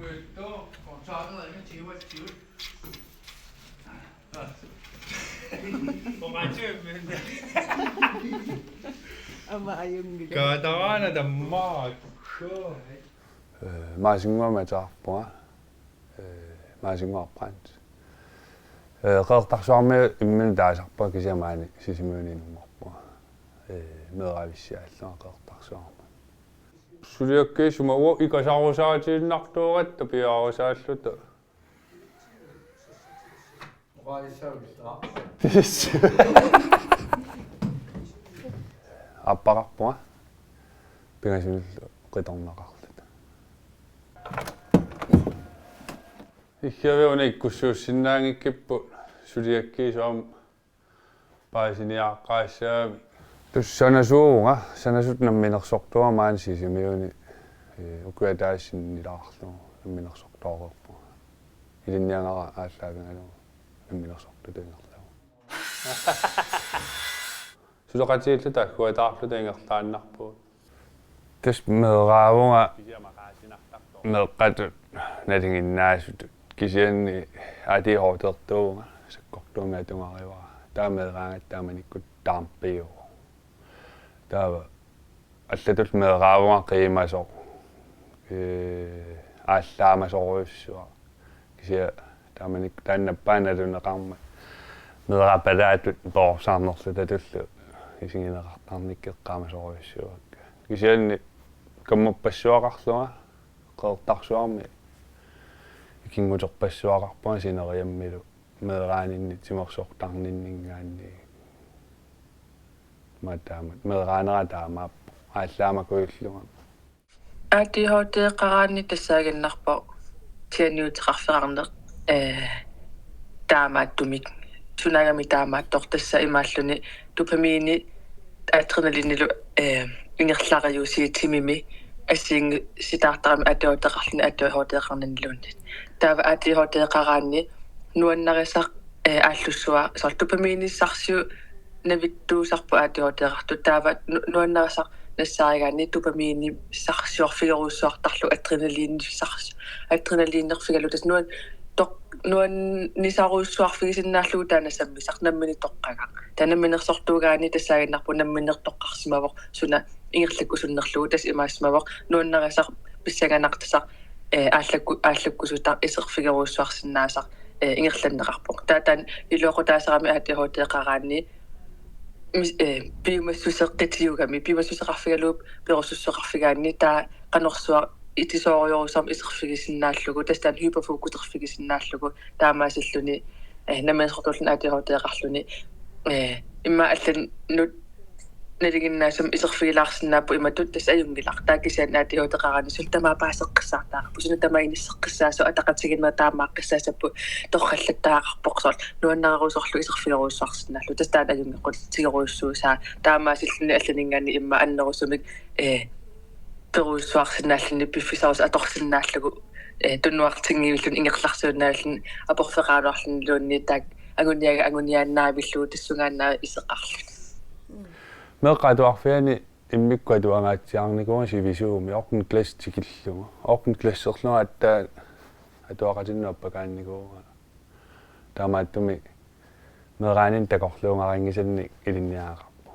Ito, kung saan na rin, chiwat. Katawan na damag. 마싱마마자포아 마싱마판트 qeertarsuarmi imminutaasarpa kisiamaani sisimuuninummorpua meeravissiaallaa qeertarsuarma suliakkiisuma uo ikasarusaatiinnartuurat piarusaalluta appaqarpua pingasullu qitornaqarluta ikkiaviuna ikkussuussinnaangikkippu suliakkiisuam paasiniaqqaassaami tussanasuunga sanasut namminersortua maansisimiuni ukuataassinnilaarlu namminersortoorerpu ilinniangara ааllaavингалу намминерсортутингерлау сулеқатииллута аккуатаарлута ингерлааннарпуу тас мераавунга меққатут налингиннаасут кисианни атиhoorteertuunga саккортуumi атунгаривара таамеераангаттааманиккут таампиу таава аллатут мераавунга қиимасоо ааллаамасоруйуссуа кисия тааманик тааннаппааналунеқарма мерапалаатут поорсаарнерлута туллу исигинеқартарниккеққаамасоруйуссуак кисианни каммуппассуақарлуга qeertarsuarmi ikingутерпассуақарпуа синериаммилу мераанинни тимерсортарниннингаанни матаамат мераанера таамаап ааллаамакуиллуга атихотеэқараанни тассаагиннарпо тианиутеқарфеқарнеқ таамааттумик тунагами таамааттор тасса имааллуни допамини адреналинилу ингерлариусиитимими ассинг ситаартарами атиотеқарлни атиотеқарнанилууннит таава атиотеқараанни нуаннарисақ ааллуссуа сор допаминиссарсиу навиттуусарпу атиотеқарту таава нуаннарисақ нассааригаани допамини сарсиорфигеруссуартарлу адреналиннерфигалу тас нуан нисаруссуарфигисиннааллугу таанасамми сарнаммини тоққага танамминерсортуугаани тассаагиннарпу намминертоққарсимавоқ суна ингерлакку суннерлугу тас имаассимавоқ нуаннарисақ писсаганартасақ ааллаккусутар исерфигеруссуарсинаасақ ингерланнеқарпоқ таатаан илуоқутаасарами атихотеқараанни пиумассусеққитиугами пиумассусеқарфигалууп перусуссеқарфигаанни таа қанорсуа итисоориорусарм исерфигисиннааллугу тастаан hyperfokuserфигисиннааллугу таамаасиллуни намминсортууллун атихотеқарлуни имма аллан нут налигиннаасам исерфигилаарсинааппу иматут тас аюнгилар таакисаан атихотеқараани султамаа паасеққиссаартаа пусуна тамаинissеққиссаасу атақатсигинма таамааққиссаасаппу торхаллаттаагаарпоқсоор нуаннарерусорлу исерфигеруссуарсинааллу тастаан аюнгеққул таамаасиллуни алланингаани имма аннерусумик перуссуарсинааллуни пиффисаус аторсинааллугу туннуартингивиллун ингерларсууннааллун апорфеқаалуарлун луунни таак агуниааннаавиллуу тассунгааннаа исеқарлу meqatuarfiani immikkatuangaatiarnikuun sivisuumi orpun klassikillunga orpun klasserlunga attaa atuaqatinnuappakaannikuunga taamaattumi meraanin takorluungaringisanni ilinniaaqarpu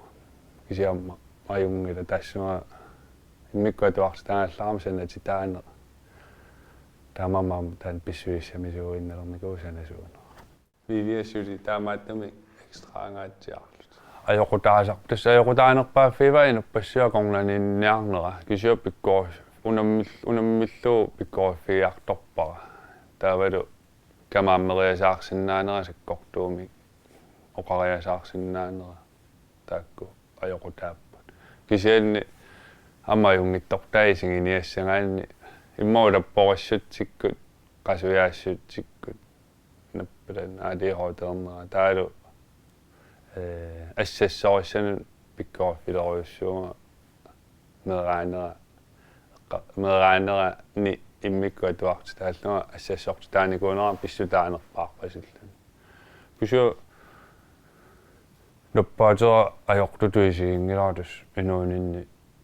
kisiamma ajungila tassunga immikkatuarstaangallarama sanatitaaner taamamam taan pissuissamisuuinnalerniku sanasuuna viviassuli taamaattumi ekstraangaatiarlu ajokutaasartus ajokutaanerpaafiivain uppassiaqornaninniarnera kisiopikkoor unammilluu pikkoorfiartorpara taavalu kamaammeriasaarsinnaanera sakkortuumi oqariasaarsinnaanera taakku ajokutaappat kisianni amajungittortaisinginiassangaanni immoulapporassuttikkut qasuyaassutsikkut nappalan aalihooternera taalu ассассориссан пиккорфилеруйуссуунга мераанера ни иммиккуатуарти тааллуга ассассорти тааникуунера писсутаанерпаарпасиллан кусу ноппаатера аёртутуисигингилаатус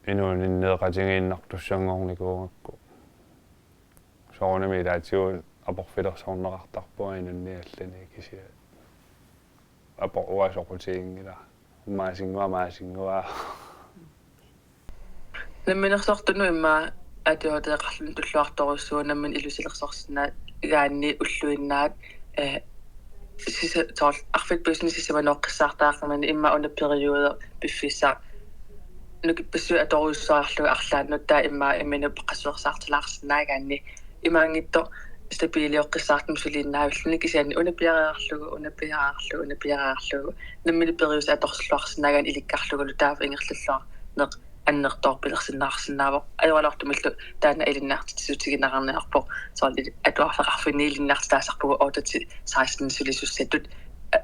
инууниннеэқатингииннартуссангорникуугакку soornami taatiun aporfilersoornerartarpuainunni allani kisia apor uasoqutiingila maasingua намминерсортуну имма атиотеэқарлун туллуарторуссуу наммин илусилерсорсинаа игаанни уллуиннаат сиса тоол арфит бизнес сисаманоққиссаартаақамани имма уна периода пиффиссаа нук писсу аторуссаарлуга арлааннут таа имма иммина пеққассуерсаартилаарсинаагаанни имаангитто стабилиоққиссаартум сулииннаавиллуни кисиани уна пиараарлугу наммини периус аторслуарсинаагаан иликкарлугулу таав ингерллуар неқ аннерторпилерсинаарсинаавоқ ajoralortumillu taana ilinnaartitsutiginaqarniarpo soorli atuarlaqarfiniilinnaartaasarpugu ootati 16 sulisussatut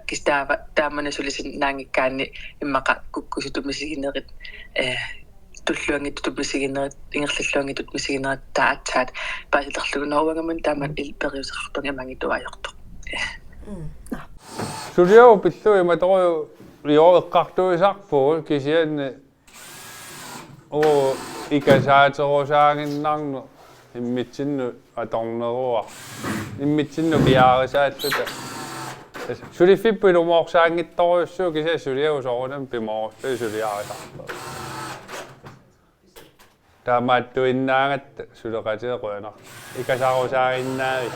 kistaava taamana sulisin naangikkaanni immaqa kukkusitumisigинерит tulluangittu misiginerit ingerlalluangitut misiginerit taatsaat paasilerlugunoruangamun taaman ilperiuseqarpun imangituajortoq Studio pillu imatoriu iorqartuisarpu kisianni икасаатерусаагиннарну иммитсинну аторнеруа иммитсинну пиаарисааллута сулиффиппилумоорсаангитторуйуссуу кися сулиусорунам пимоорсу сулиарисарпа таамааттуиннаагатта сулеқатеэқуанар икасаарусаагиннаави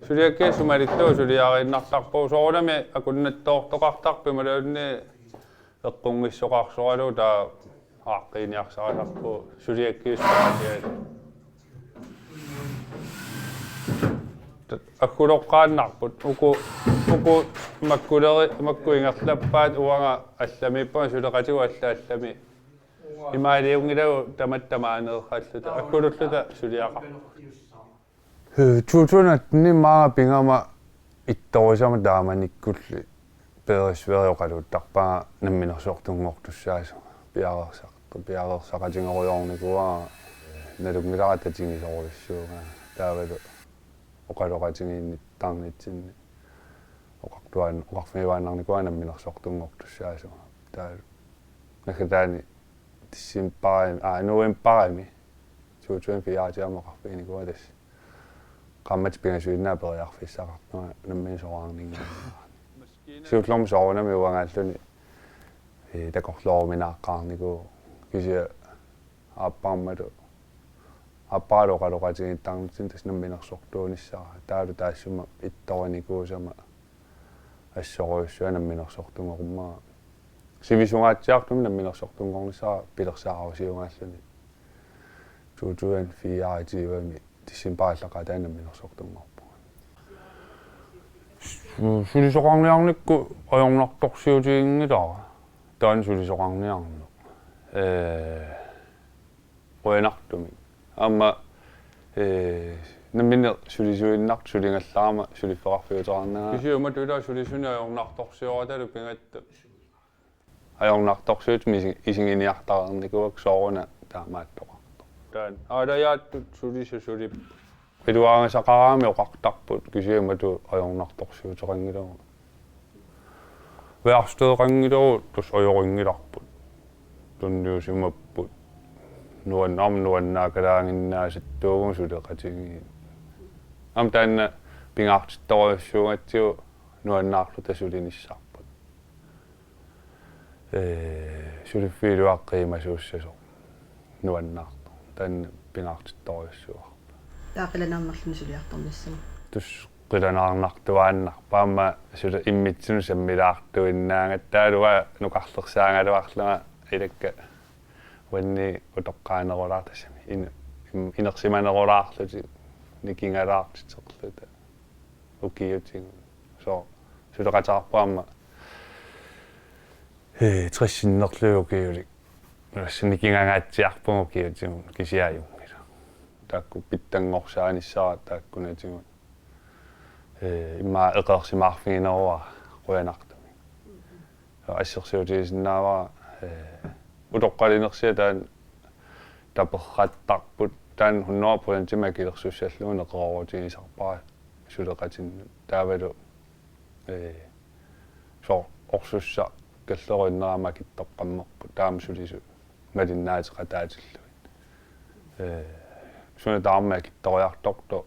сулиакке сумалиттуу сулиарииннартарпуу соорунами акуннаттоортоқартарпима лаунни эққунгиссоқарсоралу таа ааққиниарсараларпу сулиаккиуспаатиат аккулоққааннарпут уку маккуингерлаппаат уанга алламиппа сулеқатигу аллааллами имаалиунгилагу таматтамаанеерхаллута аккулуллута сулиақар тутунатни маа пингама ittorisama taamanikkulli perisveriоqaluuttarpaa namminersuortunngortussaasу piarersaqatingeruyornikuа налугмиларататингисоруиссууга таавалу оқалоqatigiinnit tarnitsinni оқартуан оқарфивааннарникуа намминерсуортунгортуссаасу таа накатаани тиссимпаами нуемпарами туутуен пиаатиамоқарфиникуа тас qammat pingasuinnaa periarfissaqartuma namminisoriarninga siutlormu soorunami uangaalluni takorlooruminaaqqaarniku kisia aappaarmatu appaaluqaloqatigiittarnitsin tas namminersortuunissara taalu taassuma ittorinikuusama assoruussua namminersortungorumaa sivisungaatiartumi namminersortungornissara pilersaararusiungaalluni tuutuen fiaatiivami тиссимпааллақатаана минерсортунгорпу сулисоқарниарникку аёрнарторсиутигингилара таан сулисоқарниарну оянартуми амма намминер сулисуиннарт сулингаллаарма сулиффеқарфиутерарнаа кисиума тула сулисуни аёрнарторсиораталу пингатта аёрнарторсиут исингиниартарерникуак сооруна таамааттоқ таан аалаяаттут сулису пилуаарисақараами оқартарпут кисиумату аёрнарторсиутерангилеру веарстеэқангилеру тус аёрингиларпут тунниусимаппут нуаннаакалаангиннаасаттуугун сулеқатиги ам таанна пингаартитториуссуугатсиу нуаннаарлу тасулиниссарпут сулиффилуаққимасууссасо нуаннаар тан пингаартитториуссуа таақиланаарнарлуни сулиарторниссама тус қиланаарнартуааннарпаама сула иммитсуну саммилаартуиннаангаттаалуа нукарлерсаангалуарлуга илакка уанни утоққаанерулаартасами инерсиманерулаарлути никингалаартитеқлута укиутин со сулеқатаарпаама триссиннерлуукиулик нассникингагаатсиарпугу киутин кисиаюнгила таакку питтангорсааниссара тааккунатигут имма эқерсимаарфигинеруа қуянартами ассерсиутисиннаава утоққалинерсиа таан таперраттарпут таан 100% тимакилерсуссаллуун эқерорутигисарпара сулеқатинну таавалу со орсусса каллериннерама киттоққаммерпу таама сулису малиннаатеқатаатиллуит suna taarma kittoriartorto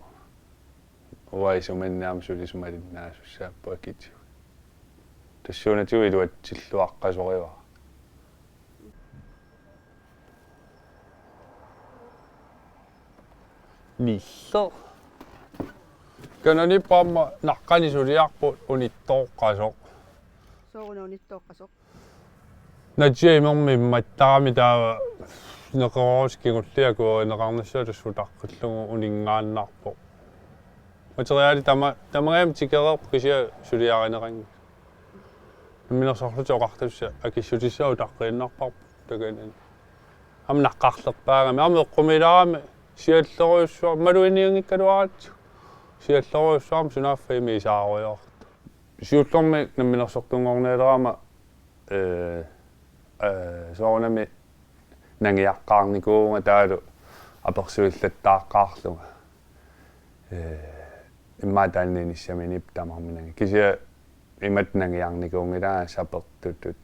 uaisumannaam sulisumalinnaasussaappua kitiu tassuunatiuilu atsilluaqqasoriva nillo kanani paamma naqqani suliarput unittoqqasoq soorununittooqqasoq natsiimermi mattaami taava neqorooskingulliaku neqarnassaatussutarqillugu uningaannarpo materiaali tamaam tikereq kisia suliarinerangi minersorluti oqartussa akissutissaau taqqinarparp taganen am naqqarlerpaagami am eqqumilaarami sialleruussuar maluiniungikkaluaratsu sialleruussuarm sunaaffimi isaaruiort siullormi namminersortungorneeleraama soornami nangiaqqaarnikuunga taalu apersuillattaaqqaarlunga imma taanninissamini tamarminangi kisia imat nangiarnikuungilaa sapertutut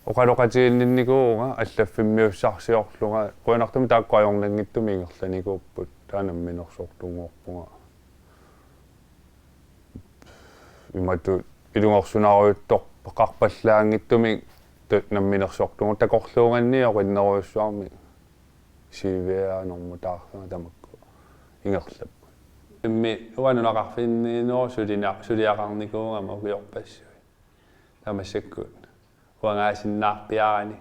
oqaloqatiinninnikuunga allaffimmиуссарсиорлунга quanartumi taakkuajornangittumi ingerlanikuupput taanamminersortunguorpunga imatu ilungorsunaruuttor peqarpallaangittumi namminersortungu takorluunganni oqinneruussuarmi siviaanormutaarlunga tamakku ingerlap immi uanunaqarfinniinoo suliaqarnikuunga mokiorpassui tamassakkuut uangaasinnaarpiarani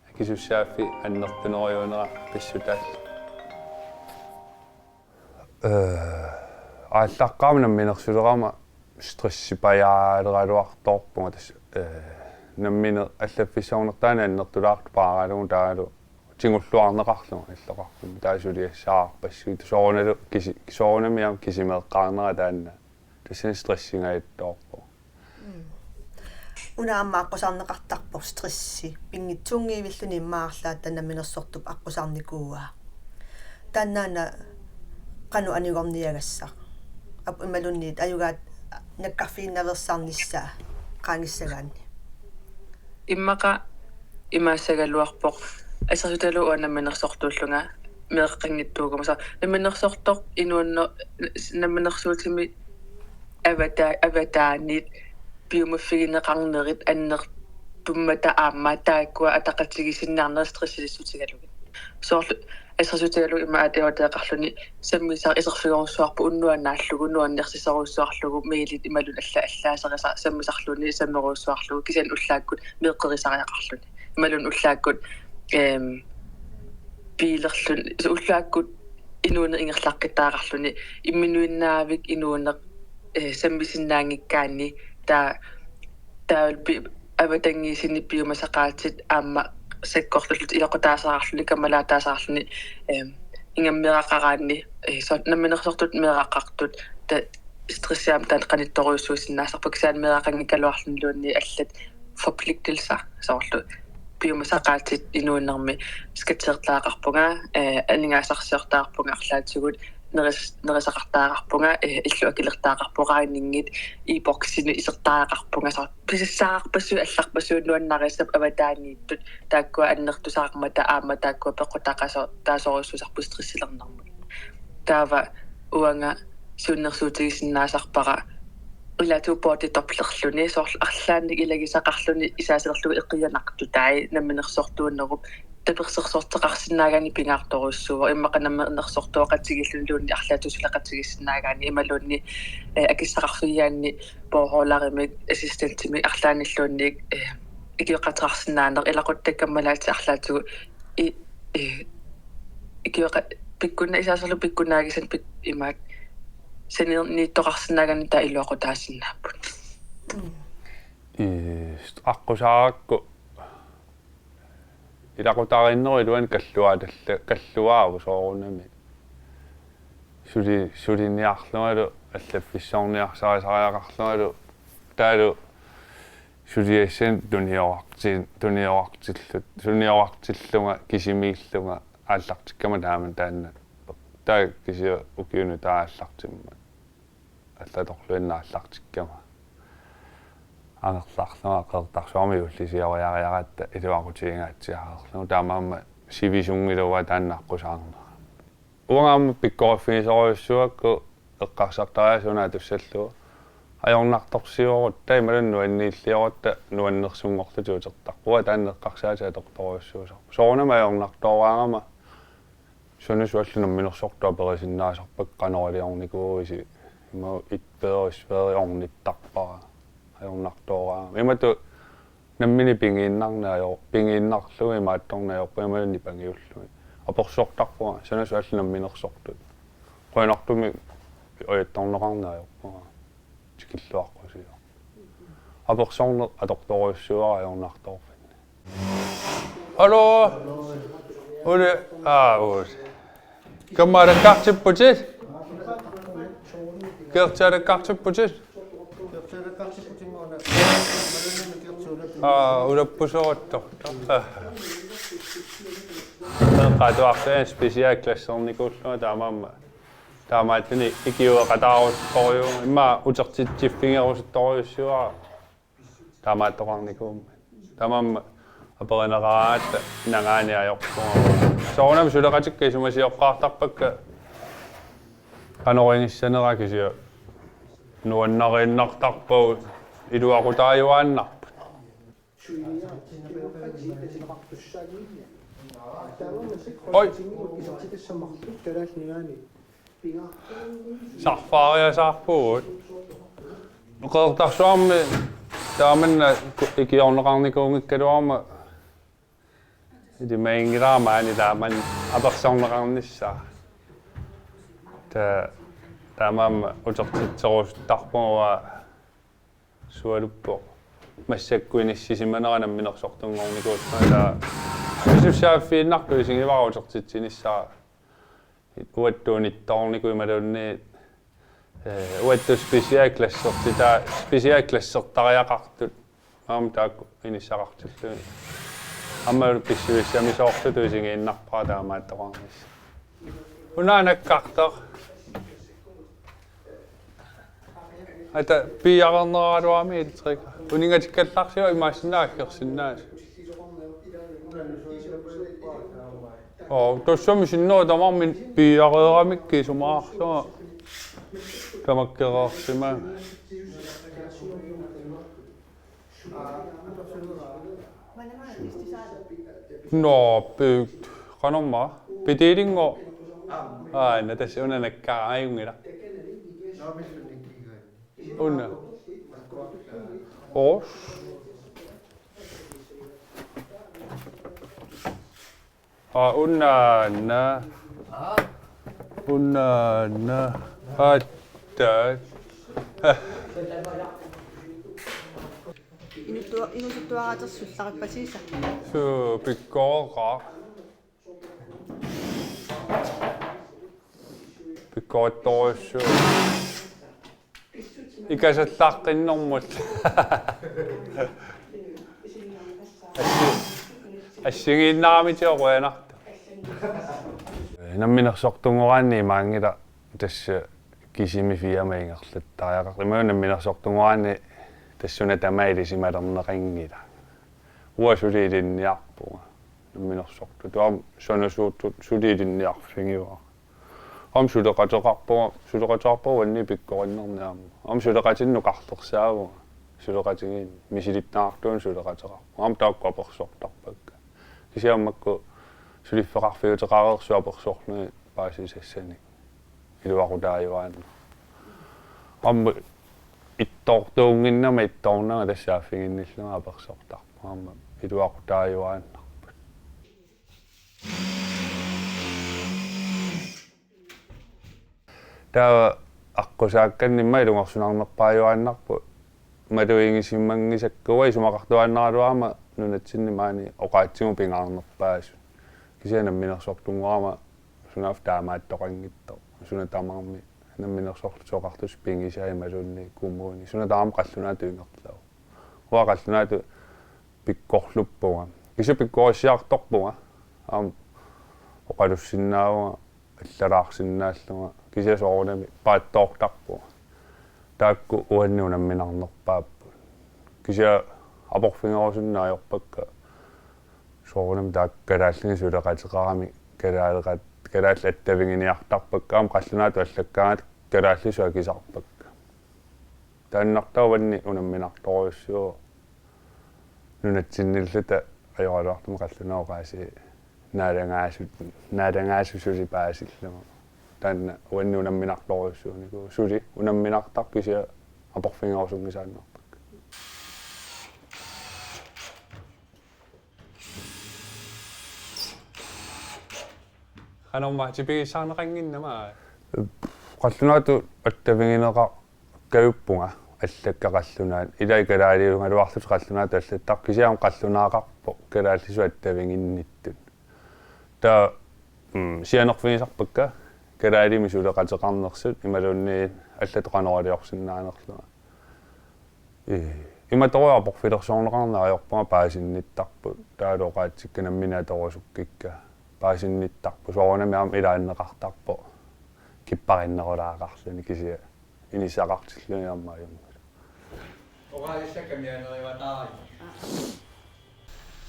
akisussaafi annertunoriuunera pissutaall ааllaqqaama namminersulerama stressipajaaleraluartorpunga tas nammine allaffisornertaana annertulaartu paaraalugu taalu tingulluarneqarlunga иллоqarpum taasuliassаарpassui soornalu soornamiam kisimeeqqaarnera taanna tassani stressingaittoorpo unaammaaqqusaarneqartarpor stressi pingitsuungiivilluni immaарлаа таннаминерсортуп аққусаарникууа таннаана qanu anigorniagassaq ap imalunniit ayugaat nakkarfiinnaversaarnissaa qaangissagaanni immaqa imaassagaluarpoq асерсуталу уанамминерсортууллунга меэққангиттуугумаса намминерсорто инуанно намминерсуутими аватаанит биумаффигинеқарнерит аннер туммата аамма тааккуа атақатсигисиннаарнер стрессилиссутигалуги соорлу асерсуталу има атеотеқарлуни саммисаа исерфигорусуарпу уннуаннааллугу нуаннерсисоруссуарлугу меилит ималун аллаасериса саммисарлуни саммеруссуарлугу кисиан уллааккут меэққерисариақарлуни ималун уллааккут биилерлун уллааккут инуунер ингерлаққитаарарлуни имминуиннаавик инуунер саммисиннаангиккаани таалби аватангисинни биумасақаатит аама саккорлулут илоқутаасаарарлуни камалаатаасаарлуни ингаммерақараанни со намминерсортут мерақартут та стрессиам таан қанитторуйуссуусиннаасарпак саан мерақангиккалуарлуни луунни аллат forpligtelser соорлу биумасақаатит инууннэрми скатсеэртлаақарпунга анингаасарсиортаарпунга арлаатсугут нерисақартаагаарпунга иллу акилертаақарпурааннингит и боксини исертаақарпунга соо писассаарпассу алларпассуун нуаннарисап аватаанииттут тааккуа аннертусаармата аама тааккуа пеққутақасо таасоруссусарпу стрессилернэрмут таава уанга сууннерсуутигисиннаасарпара улаатууппоти топлерлуни соорлу арлаанник илагисақарлуни исаасерлугу эққиянарту таи намминерсортууннеруп таперсерсортеқарсинаагани пингаарторуссуа иммақанаммернерсортуақатсигиллунлуунни арлаатусулақатсигиссинаагаани ималуунни акиссақарфиаанни поороларимик ассистентими арлааниллуунник икиоқатерарсинаанер илақуттаккаммалаати арлаатугу икиоқа пиккуна исаасерлу пиккунаагисан пик имаат санернииттоқарсинаагани таа илуақутаассиннааппут аққусааракку илақутаариннерилуан каллуааву соорунами сулиниарлуалу аллаффиссорниарсарисариақарлуалу таалу сулиассин туниоартиллунга кисимииллунга ааллартиккама таама таанна таа кисиа укиуну тааллартимма аллаторлуиннааллартиккама ангерларлуга қертарсуарми уллисиариариаратта илуақутигингаатсиаарлугу таамаама сивисунгилуа тааннаққусаарнера uangaamma pikkoorfinisoriussuakku eqqarsartariasuuna tussalluu ajornartorsiuorut taimalunnu anniilliorutta nuannersunngorlutu utertarpua taanneqqarsaati atortoriussuusar soornama ajornartoraangama sunisuallunum minersortua perisinnaasarpak qanoraliornikuuisi ima itpeerispeeriornittarpara ajornartoraangama imatu nammini pingiinnarlu imaattornaajorpa imalunni pangiullumi aporsortarpua sunisuallunum minersortut qoinartumi oittorneqarnaajorpa killuaqqusio aporsorner atortoriussuara ajornartorfinni hallo ule uus kammarakkartipputit kertsarakkartipputit ulappusoruttor qatuarteen spesiaalklassernikullu taamaattini ikiueqataarusqoriu imma utertittiffingerusuttoriussuara taamaattoqarnikuum tamamma aperineraat nangaani ajorpua soornam suleqatikki sumasiorqaartarpakka qanoringissanera kisio nuannarinnartarpuu iluaqutaajuaannarput oi sarfaariasaarpuut qeertarsuarmi taamanna ikiorneqarnikuungikkaluarma idimaingiraamaani taaman apersorneqarnissaa taamamma utertitserusuttarpua sualuppo massakkuinissisimanaranam minersortungornikuutmaa kisussaafiinnartu isingivara utertitsinissaa uattuunittornikuimalunni uattu spesiaalklassertariaqartut aam taakku inissaqartulluni аммал писсуиссамисоорту туисигииннарпара таамааттоқарнис унаанаккартер ата пиарнераалуами илтрик унингатиккалларсиу имаассинааккерсиннаас тоссами синноо тамармин пиареерамикки сумаарсуа камаккераарсима No, qanorma pitiilingo aina tässä on ennekään ajungilla. Unna. Os. Unna. Hatta. Inusuttuaqatersullarippasiisa Su pikkoora. Pikkoottorissu. Ikasallaqqinnermut. Assigiinnaamitiorunarta. Namminersortungoraanni maangila tassa kisimi firmaingerluttariaqarli namminersortungoraanni tassuna tamailisimalerneringila uasuliilinniarpua namminersortu tuam sonusuuttut suliilinniarfingiva om suleqateqarpua anni pikkorinnerniarmu om suleqatinnuqarlersaava suleqatigin misilitnaartuun suleqateqarpu am taakkuapersortarpakka kisiammakku suliffeqarfiuteqareersuapersornui paasisassani iluaqutaajuaanna am ittortuunginnama ittornama tassaafinginnilluma apersortarpu amma iluaqutaajuaannarput taa aqusaakkanimma ilungorsunarnerpaajuaannarpu maluingisimmangisakkuwa isumaqartuaannaraluama nunatsinnimaani oqaatsimu pingaarnerpaasu kisianamminersortunguarama sunaaf taamaattoqanngittor suna tamarmi namminersortusoqartus pingisaimalunni kumuuni suna taam qallunaatu ingertlau huwa qallunaatu pikkorluppuga kisu pikkorisiartorpuga am oqalussinnaauga allalaarsinnaallunga kisiasoorunami paattoortarpuga taakku uannuunamminarnerpaappu kisia aporfingerusunnaajorpakka soorunam taakkalaallingi suleqateqarami kalaaleqat kalaall attavinginiartarpakkaam qallunaatu allakkaangat kalaallisua kisarpakka taannartauvanni unamminartoriussuu nunatsinnillata ajorluartuma qallunaoqaasi naalangaassusuli paasillama taanna uanni unamminartoriussuuniku suli unamminartarpisia aporfingeorsungisaannarpak Anomma tipigissaarneqanginnama qallunaatu attavingineqa kayuppunga аллаккақаллунаат илай калаалиунгалуарлут қаллунаат аллаттар кисиам қаллунаақарпо калааллису аттавингинниттут та сианерфигисарпакка калаалими сулеқатеқарнерсут ималуунни аллатоқанералиорсиннаанерлуга иматоруарпор филерсоорнеқарнериорпуга паасинниттарпут таалоқаатсикканамминаторусуккикка паасинниттарпу соорунамиам илааннеқартарпо киппариннерулаақарлуни кисия инисақартиллуниармааюм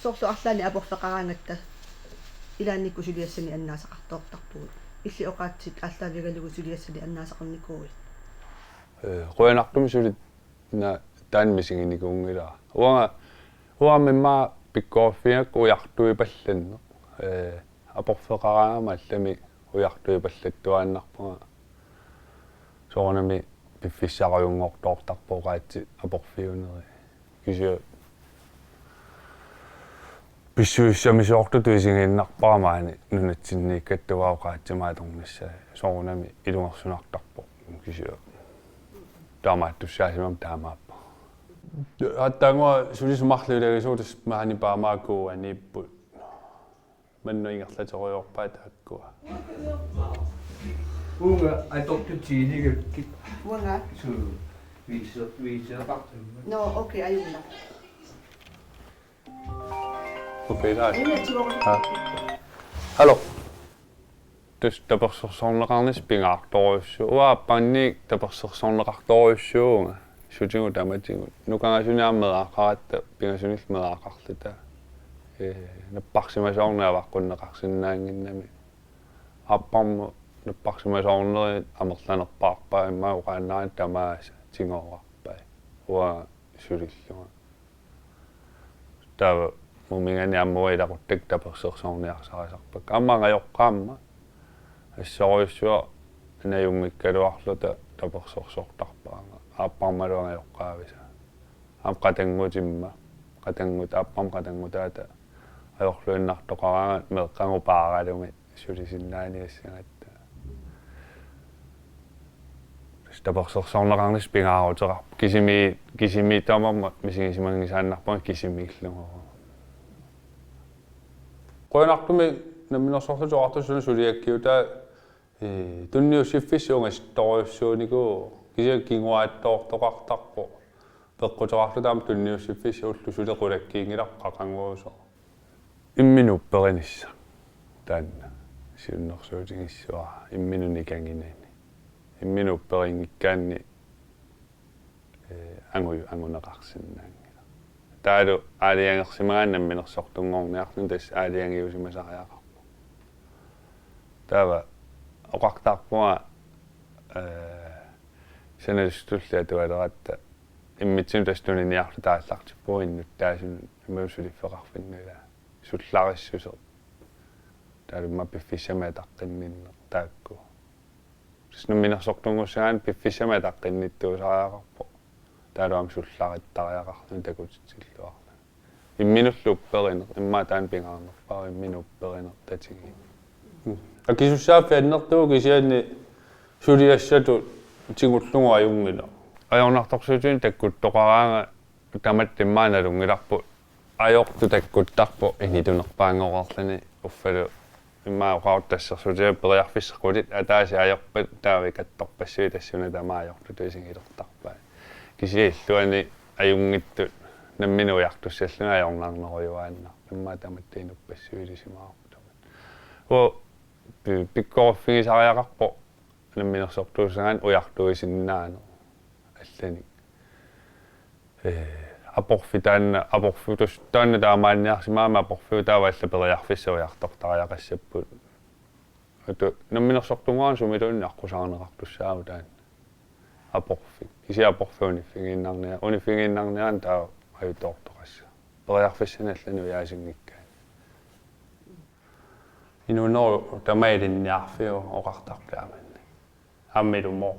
Sorso aslani aporfeqarangatta ilaannikku suliassani annaasaqartoortarpugut illi oqaatsit allaavigalugu suliassani annaasaqarnikuuit qoyanartumi sulit na taanmisinginikuungila uamimma pikkoorfiak ujartui pallanne aporfeqaraangama allami ujartui pallattuaannarpuga soornami piffissaqajungortoortarpoqaatsi aporfiuneri kisia pissuissamisoortu tuisinginnarparamaani nunatsinniikkattuvaoqaatsimaaternissa soornami ilungersunartarpo kisia taamaattussaasimam taamaappa hattangua sulisumarluilagisootus maani paamaaku aniippu mannuingerlateriorpaat hakkua Unga ai tokkutini ke Wanga su visa paktu. no okay ayunna okay daar Ina tiwara hallo dus tapersorsorneqarnis pingaartoruussu uaappanni tapersorsorneqartoruussuunga sutingu tamatingu nukangasuniarmedaaqaratta pingasunilmedaaqarluta napparsimasoorneavaqqunnaqarsinnaanginnami apparmu napparsimasoorneri amerlanerpaarpaa imma uqaannaran tamaasa tingoorarpai ua sulilluga tava mumingani ammuilaquttak tapersorsorniarsarasarpak ammaangajoqqaamma assoriussua najungikkaluarluta tapersorsortarpaanga aapparmaluangajoqqaavisa qatangutimma qatangut aappam qatangutaata ajorluinnartoqaraanga meeqqangupaaralumi sulisinnaaniassigatta tapersorsorneqarnis pingaaruteqar kisimi tamarma misigisimangisaannarpanga kisimiillungu qoyanartumi namminersorlutoqartussuna suliakkiuta tunniussiffissuungas toriussuuniku kisia kinguaattoortoqartarpo peqqutaqarlutaam tunniussiffissuullu sulequlakkiingilaq qaqanguuso imminupperinissa taanna siunnersuutingissua imminunikanginani imminupperinngikkaanni anguneqarsinnaangila taalu aaliangersimagaannamminersortunngorniarlun tass aaliangiusimasariaqarpu taava oqartarpuga sanalustullia tualeratta immitsin tastuniniarlu taallartippuinnut taasun imalusuliffeqarfinnuila sullarissuser taalumma piffissamaataqqinninne taakku snumminersortunngussagaan piffissamaataqqinnittуусариақарпо taaluam sullarittariaqarlun takutitsilluarlu imminullupperineq imma taan pingaarnerpaa imminupperineq tatigi akisussaafiannertuu kisianni suliassatu tingullungu ajungila ajornartorsuutin takkuttoqaraanga tamattimmaanalungilarpu ajortu takkuttarpu ingitunerpaangoqarlani uffalu imma uqauttassersutia periarfissequlit ataasi ajorpat taavikattorpassui tassuna tamaajortu tuisingilertarpaa kisiilluani ajungittut namminuiartussalluna ajornaarnerujuaanna imma tamattiinupassuilisimaartamat pikkoruffigisariaqarpo namminersortuussagaan ujartuisinnaane allani aporfitus taanna taamaanniarsimaama aporfiu taava alla periarfissaujartortariaqassaput atu namminersortungaan sumituunni aqusaarneqartussaau taan aporfi isiaporfiuni fingiinnarnia uni fingiinnarnian taa ajutortoqassa periarfissanallanu yaasingikkaan inunor tamailinniarfiu oqartarplaamanni ammilumo